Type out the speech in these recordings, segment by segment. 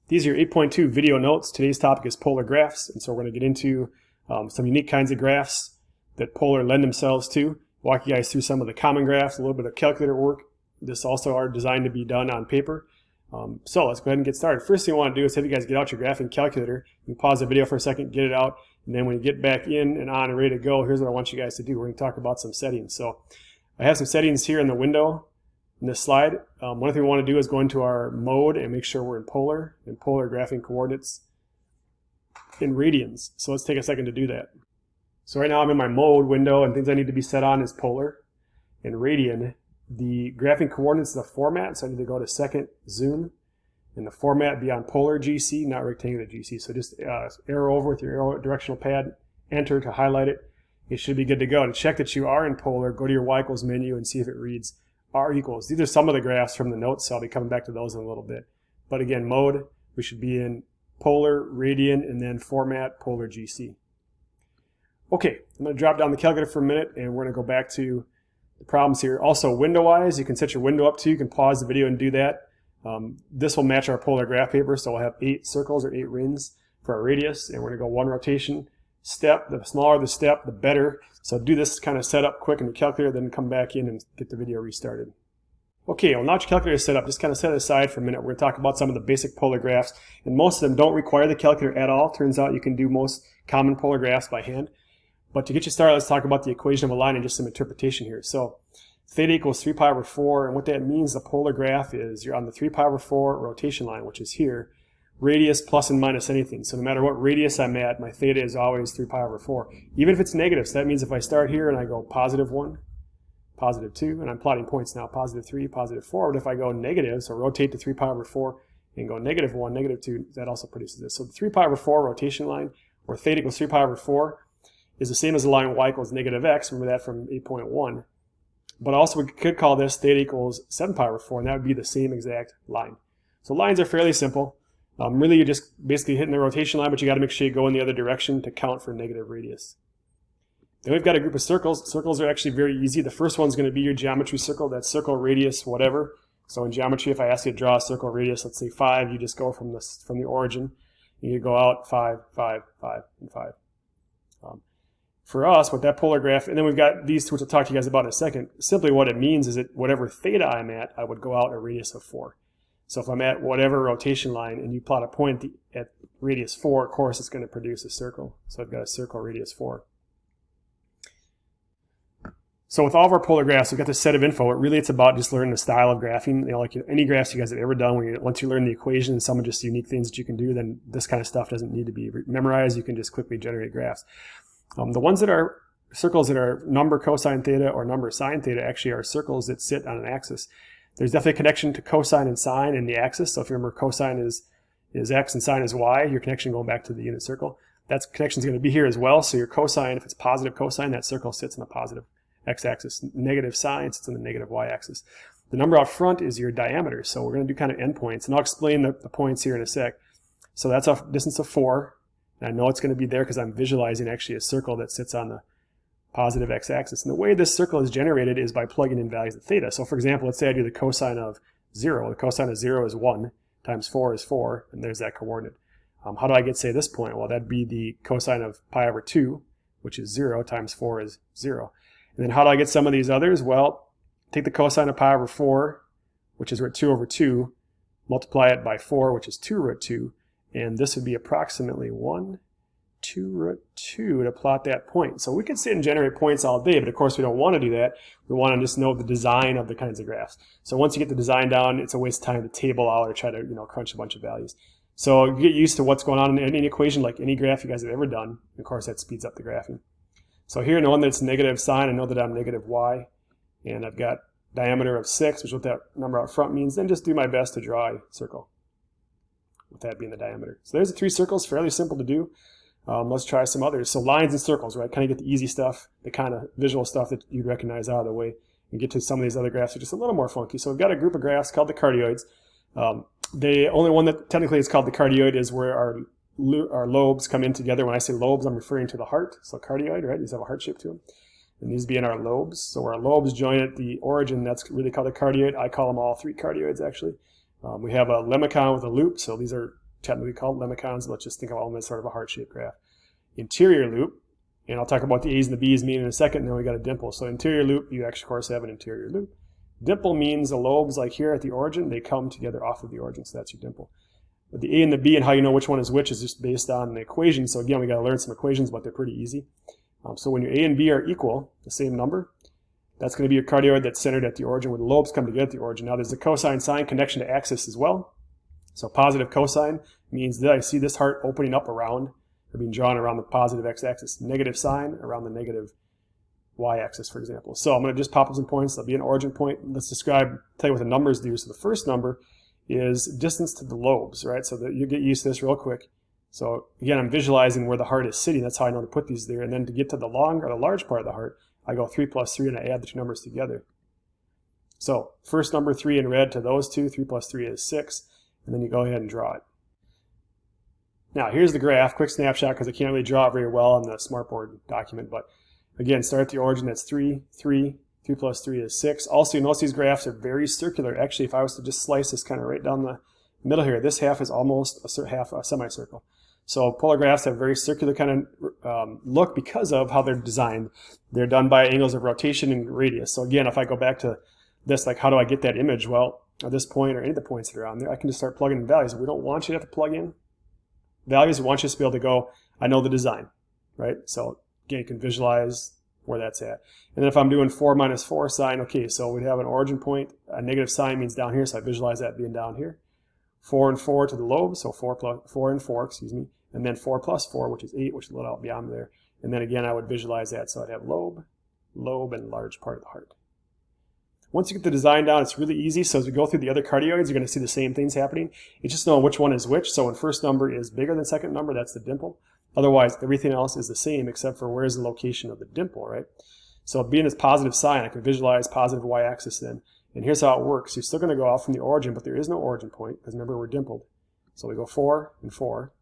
These are your 8.2 video notes. Today's topic is polar graphs, and so we're going to get into some unique kinds of graphs that polar lend themselves to. Walk you guys through some of the common graphs, a little bit of calculator work. This also are designed to be done on paper. So let's go ahead and get started. First thing I want to do is have you guys get out your graphing calculator. You can pause the video for a second, get it out, and then when you get back in and on and ready to go, here's what I want you guys to do. We're going to talk about some settings. So I have some settings here in the window in this slide. One thing we want to do is go into our mode and make sure we're in polar graphing coordinates in radians. So let's take a second to do that. So right now I'm in my mode window, and things I need to be set on is polar and radian. The graphing coordinates is the format, so I need to go to second zoom, and the format be on polar GC, not rectangular GC. So just arrow over with your arrow directional pad, enter to highlight it. It should be good to go. To check that you are in polar, go to your y equals menu and see if it reads r equals. These are some of the graphs from the notes, so I'll be coming back to those in a little bit. But again, mode, we should be in polar, radian, and then format, polar GC. Okay, I'm going to drop down the calculator for a minute, and we're going to go back to the problems here. Also, window-wise, you can set your window up to. You can pause the video and do that. This will match our polar graph paper, so we'll have 8 circles or 8 rings for our radius, and we're going to go 1 rotation step. The smaller the step, the better. So do this kind of set up quick in the calculator, then come back in and get the video restarted. Okay, well, now that your calculator is set up, just kind of set it aside for a minute. We're going to talk about some of the basic polar graphs, and most of them don't require the calculator at all. Turns out you can do most common polar graphs by hand. But to get you started, let's talk about the equation of a line and just some interpretation here. So theta equals 3 pi over 4, and what that means, the polar graph is you're on the 3 pi over 4 rotation line, which is here. Radius plus and minus anything. So no matter what radius I'm at, my theta is always 3 pi over 4. Even if it's negative, so that means if I start here and I go positive 1, positive 2, and I'm plotting points now, positive 3, positive 4, but if I go negative, so rotate to 3 pi over 4 and go negative 1, negative 2, that also produces this. So the 3 pi over 4 rotation line, where theta equals 3 pi over 4, is the same as the line y equals negative x. Remember that from 8.1. But also we could call this theta equals 7 pi over 4, and that would be the same exact line. So lines are fairly simple. Really, you're just basically hitting the rotation line, but you got to make sure you go in the other direction to count for negative radius. Then we've got a group of circles. Circles are actually very easy. The first one's going to be your geometry circle. That's circle, radius, whatever. So in geometry, if I ask you to draw a circle radius, let's say 5, you just go from the origin. And you go out 5, 5, 5, and 5. For us, with that polar graph, and then we've got these two, which I'll talk to you guys about in a second. Simply what it means is that whatever theta I'm at, I would go out a radius of 4. So if I'm at whatever rotation line and you plot a point at radius 4, of course it's going to produce a circle. So I've got a circle radius 4. So with all of our polar graphs, we've got this set of info. Really, it's about just learning the style of graphing. You know, like any graphs you guys have ever done, once you learn the equation and some of just unique things that you can do, then this kind of stuff doesn't need to be memorized. You can just quickly generate graphs. The ones that are circles that are number cosine theta or number sine theta actually are circles that sit on an axis. There's definitely a connection to cosine and sine in the axis. So if you remember, cosine is x and sine is y, your connection going back to the unit circle. That connection is going to be here as well. So your cosine, if it's positive cosine, that circle sits on the positive x-axis. Negative sine sits on the negative y-axis. The number out front is your diameter. So we're going to do kind of endpoints, and I'll explain the points here in a sec. So that's a distance of 4. And I know it's going to be there because I'm visualizing actually a circle that sits on the positive x-axis. And the way this circle is generated is by plugging in values of theta. So for example, let's say I do the cosine of 0. The cosine of 0 is 1 times 4 is 4, and there's that coordinate. How do I get, say, this point? Well, that'd be the cosine of pi over 2, which is 0, times 4 is 0. And then how do I get some of these others? Well, take the cosine of pi over 4, which is root 2 over 2, multiply it by 4, which is 2 root 2, and this would be approximately 1, 2 root 2 to plot that point. So we could sit and generate points all day, but of course we don't want to do that. We want to just know the design of the kinds of graphs. So once you get the design down, it's a waste of time to table out or try to crunch a bunch of values. So you get used to what's going on in any equation, like any graph you guys have ever done. Of course, that speeds up the graphing. So here, knowing that it's negative sine, I know that I'm negative y, and I've got diameter of 6, which is what that number out front means. Then just do my best to draw a circle, with that being the diameter. So there's the 3 circles, fairly simple to do. Let's try some others. So lines and circles, right? Kind of get the easy stuff, the kind of visual stuff that you'd recognize out of the way, and get to some of these other graphs that are just a little more funky. So we've got a group of graphs called the cardioids. The only one that technically is called the cardioid is where our lobes come in together. When I say lobes, I'm referring to the heart. So cardioid, right? These have a heart shape to them. And these be in our lobes. So where our lobes join at the origin, that's really called a cardioid. I call them all 3 cardioids, actually. We have a lemnicon with a loop. So these are technically called lemnicons. Let's just think of them as sort of a heart-shaped graph. Interior loop, and I'll talk about the A's and the B's meaning in a second, and then we got a dimple. So interior loop, you actually, of course, have an interior loop. Dimple means the lobes, like here at the origin, they come together off of the origin, so that's your dimple. But the A and the B and how you know which one is which is just based on the equation. So again, we got to learn some equations, but they're pretty easy. So when your A and B are equal, the same number, that's going to be your cardioid that's centered at the origin where the lobes come together at the origin. Now there's a cosine-sine connection to axis as well. So positive cosine means that I see this heart opening up around, or being drawn around the positive x-axis. Negative sine around the negative y-axis, for example. So I'm going to just pop up some points. There'll be an origin point. Let's tell you what the numbers do. So the first number is distance to the lobes, right? So that you get used to this real quick. So again, I'm visualizing where the heart is sitting. That's how I know to put these there. And then to get to the long or the large part of the heart, I go 3 plus 3 and I add the two numbers together. So first number 3 in red to those two, 3 plus 3 is 6. And then you go ahead and draw it. Now here's the graph, quick snapshot because I can't really draw it very well on the smartboard document. But again, start at the origin, that's 3, 3. 3 plus 3 is 6. Also, you notice these graphs are very circular. Actually, if I was to just slice this kind of right down the middle here, this half is almost a semicircle. So polar graphs have a very circular kind of look because of how they're designed. They're done by angles of rotation and radius. So again, if I go back to this, like how do I get that image? Well, at this point or any of the points that are on there, I can just start plugging in values. We don't want you to have to plug in values. We want you to be able to go, I know the design, right? So again, you can visualize where that's at. And then if I'm doing 4 minus 4 sine, okay, so we'd have an origin point. A negative sign means down here, so I visualize that being down here. 4 and 4 to the lobe, so 4 and 4, excuse me. And then 4 plus 4, which is 8, which is a little out beyond there. And then again, I would visualize that, so I'd have lobe, and large part of the heart. Once you get the design down, it's really easy. So as we go through the other cardioids, you're going to see the same things happening. It's just knowing which one is which. So when first number is bigger than second number, that's the dimple. Otherwise, everything else is the same except for where's the location of the dimple, right? So being this positive sign, I can visualize positive y-axis then. And here's how it works. You're still going to go out from the origin, but there is no origin point because remember we're dimpled. So we go 4 and 4.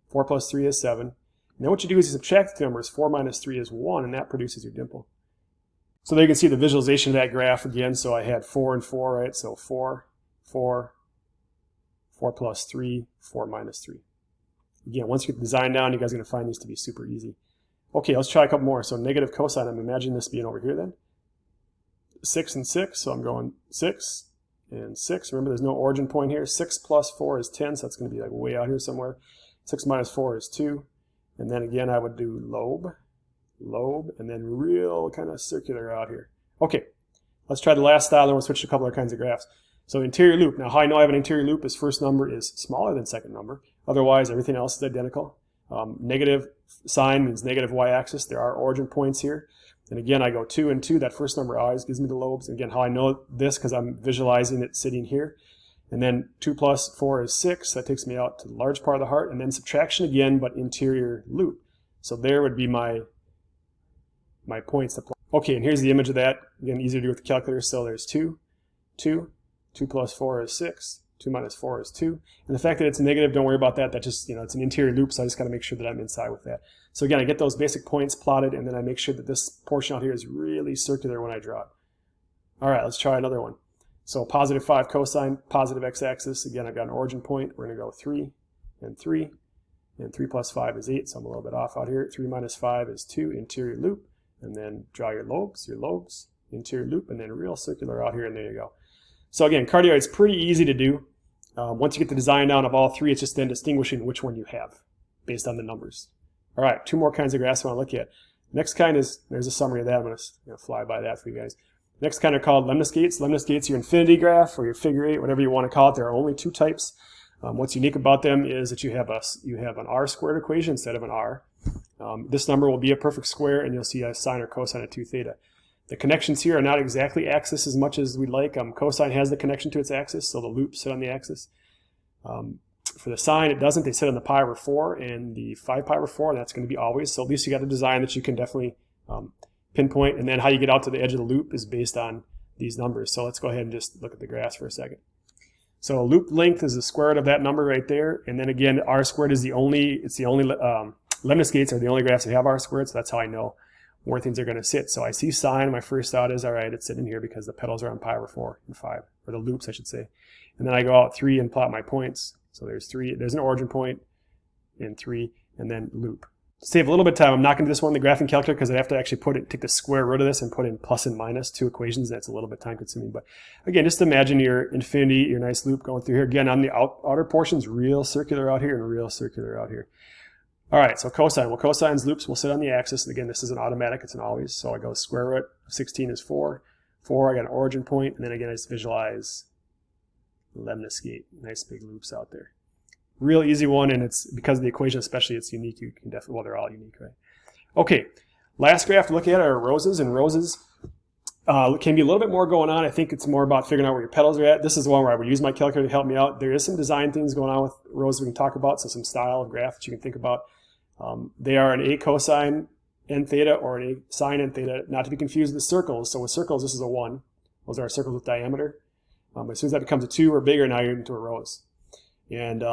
4 plus 3 is 7. And then what you do is you subtract the numbers. 4 minus 3 is 1, and that produces your dimple. So there you can see the visualization of that graph again. So I had 4 and 4, right? So 4, 4, 4 plus 3, 4 minus 3. Again, once you get the design down, you guys are going to find these to be super easy. Okay, let's try a couple more. So negative cosine, I'm imagining this being over here then. 6 and 6, so I'm going 6 and 6. Remember, there's no origin point here. 6 plus 4 is 10, so that's going to be like way out here somewhere. 6 minus 4 is 2. And then again, I would do lobe, and then real kind of circular out here. Okay, let's try the last style, and we'll switch to a couple other kinds of graphs. So interior loop. Now, how I know I have an interior loop is first number is smaller than second number. Otherwise, everything else is identical. Negative sign means negative y-axis. There are origin points here. And again, I go 2 and 2. That first number always gives me the lobes. And again, how I know this because I'm visualizing it sitting here. And then 2 plus 4 is 6. That takes me out to the large part of the heart. And then subtraction again, but interior loop. So there would be my points to plug. Okay, and here's the image of that. Again, easier to do with the calculator. So there's 2, 2. 2 plus 4 is 6. 2 minus 4 is 2. And the fact that it's negative, don't worry about that. That just, it's an interior loop, so I just got to make sure that I'm inside with that. So again, I get those basic points plotted, and then I make sure that this portion out here is really circular when I draw it. All right, let's try another one. So positive 5 cosine, positive x-axis. Again, I've got an origin point. We're going to go 3 and 3. And 3 plus 5 is 8, so I'm a little bit off out here. 3 minus 5 is 2, interior loop. And then draw your lobes, interior loop, and then real circular out here, and there you go. So again, cardioid's pretty easy to do. Once you get the design down of all three, it's just then distinguishing which one you have based on the numbers. All right, 2 more kinds of graphs I want to look at. Next kind is, there's a summary of that. I'm going to fly by that for you guys. Next kind are called lemniscates. Lemniscates are your infinity graph or your figure 8, whatever you want to call it. There are only 2 types. What's unique about them is that you have an r squared equation instead of an r. This number will be a perfect square, and you'll see a sine or cosine of 2 theta. The connections here are not exactly axis as much as we'd like. Cosine has the connection to its axis, so the loops sit on the axis. For the sine, it doesn't. They sit on the pi over 4 and the 5 pi over 4, and that's going to be always. So at least you got a design that you can definitely pinpoint. And then how you get out to the edge of the loop is based on these numbers. So let's go ahead and just look at the graphs for a second. So loop length is the square root of that number right there. And then again, r squared is lemniscates are the only graphs that have r squared, so that's how I know where things are going to sit. So I see sine. My first thought is, all right, it's sitting here because the petals are on pi over 4 and 5, or the loops, I should say. And then I go out 3 and plot my points. So there's 3, there's an origin point, and 3, and then loop. To save a little bit of time, I'm not going to do this one in the graphing calculator because I'd have to actually take the square root of this and put in plus and minus 2 equations. That's a little bit time consuming. But again, just imagine your infinity, your nice loop going through here. Again, on the outer portions, real circular out here and real circular out here. All right, so cosine. Well, cosine's loops will sit on the axis. And again, this isn't automatic, it's an always. So I go square root of 16 is 4. 4, I got an origin point, and then again, I just visualize lemniscate. Nice big loops out there. Real easy one, and it's because of the equation especially, it's unique. You can definitely, well, they're all unique, right? Okay, last graph to look at are roses, and roses can be a little bit more going on. I think it's more about figuring out where your petals are at. This is the one where I would use my calculator to help me out. There is some design things going on with roses we can talk about, so some style of graph that you can think about. They are an A cosine n theta or an A sine n theta, not to be confused with circles. So with circles, this is a 1. Those are circles with diameter. As soon as that becomes a 2 or bigger, now you're into a rose. And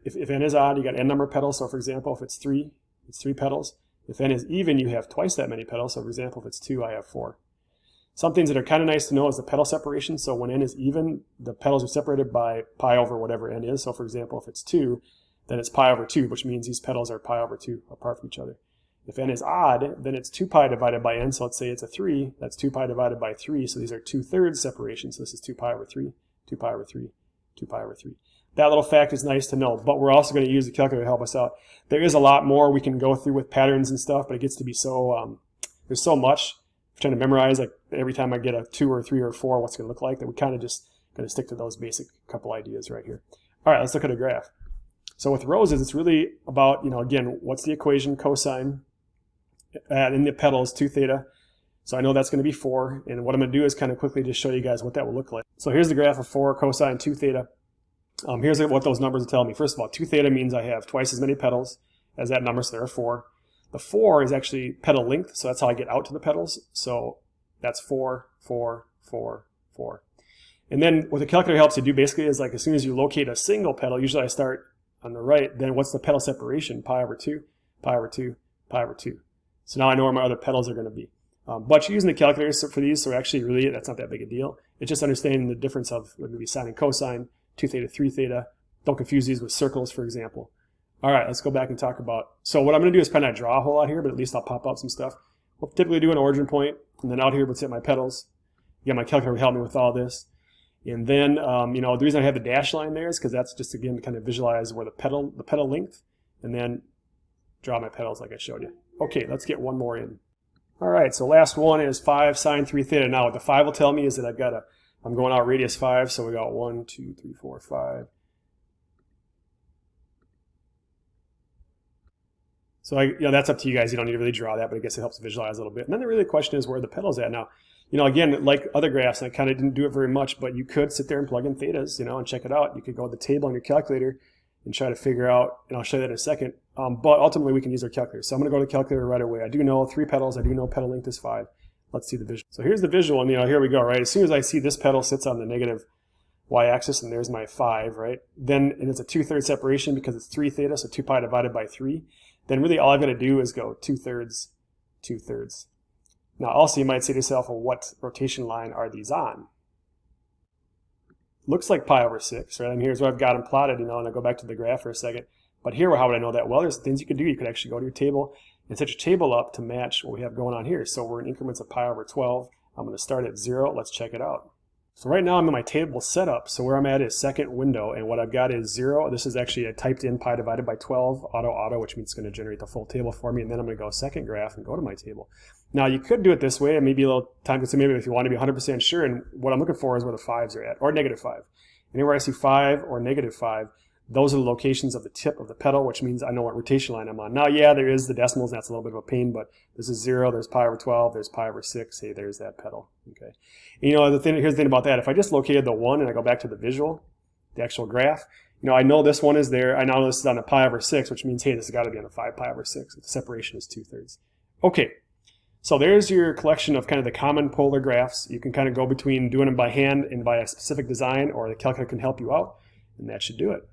if n is odd, you got n number of petals. So for example, if it's 3, it's 3 petals. If n is even, you have twice that many petals. So for example, if it's 2, I have 4. Some things that are kind of nice to know is the petal separation. So when n is even, the petals are separated by pi over whatever n is. So for example, if it's 2, then it's pi over 2, which means these petals are pi over 2 apart from each other. If n is odd, then it's 2 pi divided by n. So let's say it's a 3. That's 2 pi divided by 3. So these are 2/3 separation. So this is 2 pi over 3, 2 pi over 3, 2 pi over 3. That little fact is nice to know, but we're also going to use the calculator to help us out. There is a lot more we can go through with patterns and stuff, but it gets to be so, there's so much. I'm trying to memorize, like every time I get a 2 or 3 or 4, what's it going to look like, that we kind of just going to stick to those basic couple ideas right here. All right, let's look at a graph. So with roses, it's really about, again, what's the equation, cosine, in the petals, 2 theta. So I know that's going to be 4, and what I'm going to do is kind of quickly just show you guys what that will look like. So here's the graph of 4 cosine 2 theta. Here's what those numbers are telling me. First of all, 2 theta means I have twice as many petals as that number, so there are 4. The 4 is actually petal length, so that's how I get out to the petals. So that's 4, 4, 4, 4. And then what the calculator helps you do basically is, like, as soon as you locate a single petal, usually I start on the right, then what's the petal separation? Pi over 2, pi over 2, pi over 2. So now I know where my other petals are going to be. But you're using the calculator for these, so actually really that's not that big a deal. It's just understanding the difference of maybe sine and cosine, 2 theta, 3 theta. Don't confuse these with circles, for example. All right, let's go back and talk about, so what I'm going to do is kind of draw a whole lot here, but at least I'll pop out some stuff. We'll typically do an origin point, and then out here we'll set my petals. Again, my calculator will help me with all this. And then, the reason I have the dash line there is because that's just, again, to kind of visualize where the petal length, and then draw my petals like I showed you. Okay, let's get one more in. All right, so last one is 5 sine 3 theta. Now what the 5 will tell me is that I'm going out radius 5, so we got 1, 2, 3, 4, 5. So that's up to you guys. You don't need to really draw that, but I guess it helps visualize a little bit. And then the really question is where the petal's at. Now, again, like other graphs, I kind of didn't do it very much, but you could sit there and plug in thetas, and check it out. You could go to the table on your calculator and try to figure out, and I'll show you that in a second. But ultimately, we can use our calculator. So I'm going to go to the calculator right away. I do know 3 petals. I do know petal length is 5. Let's see the visual. So here's the visual, and here we go, right? As soon as I see this petal sits on the negative y-axis, and there's my 5, right? Then, and it's a 2/3 separation because it's 3 theta, so 2 pi divided by 3. Then really all I've got to do is go 2/3, 2/3. Now also you might say to yourself, well, what rotation line are these on? Looks like pi over 6, right? And here's where I've got them plotted, and I'll go back to the graph for a second. But here, how would I know that? Well, there's things you could do. You could actually go to your table and set your table up to match what we have going on here. So we're in increments of pi over 12. I'm going to start at 0. Let's check it out. So right now I'm in my table setup. So where I'm at is second window, and what I've got is 0. This is actually a typed in pi divided by 12, auto, which means it's going to generate the full table for me. And then I'm going to go second graph and go to my table. Now you could do it this way, and maybe a little time consuming if you want to be 100% sure. And what I'm looking for is where the 5s are at, or negative 5. Anywhere I see 5 or negative 5, those are the locations of the tip of the petal, which means I know what rotation line I'm on. Now, yeah, there is the decimals, and that's a little bit of a pain, but this is 0, there's pi over 12, there's pi over 6, hey, there's that petal, okay? And, here's the thing about that. If I just located the 1 and I go back to the visual, the actual graph, I know this one is there. I know this is on a pi over 6, which means, hey, this has got to be on a 5 pi over 6. The separation is 2/3. Okay, so there's your collection of kind of the common polar graphs. You can kind of go between doing them by hand and by a specific design, or the calculator can help you out, and that should do it.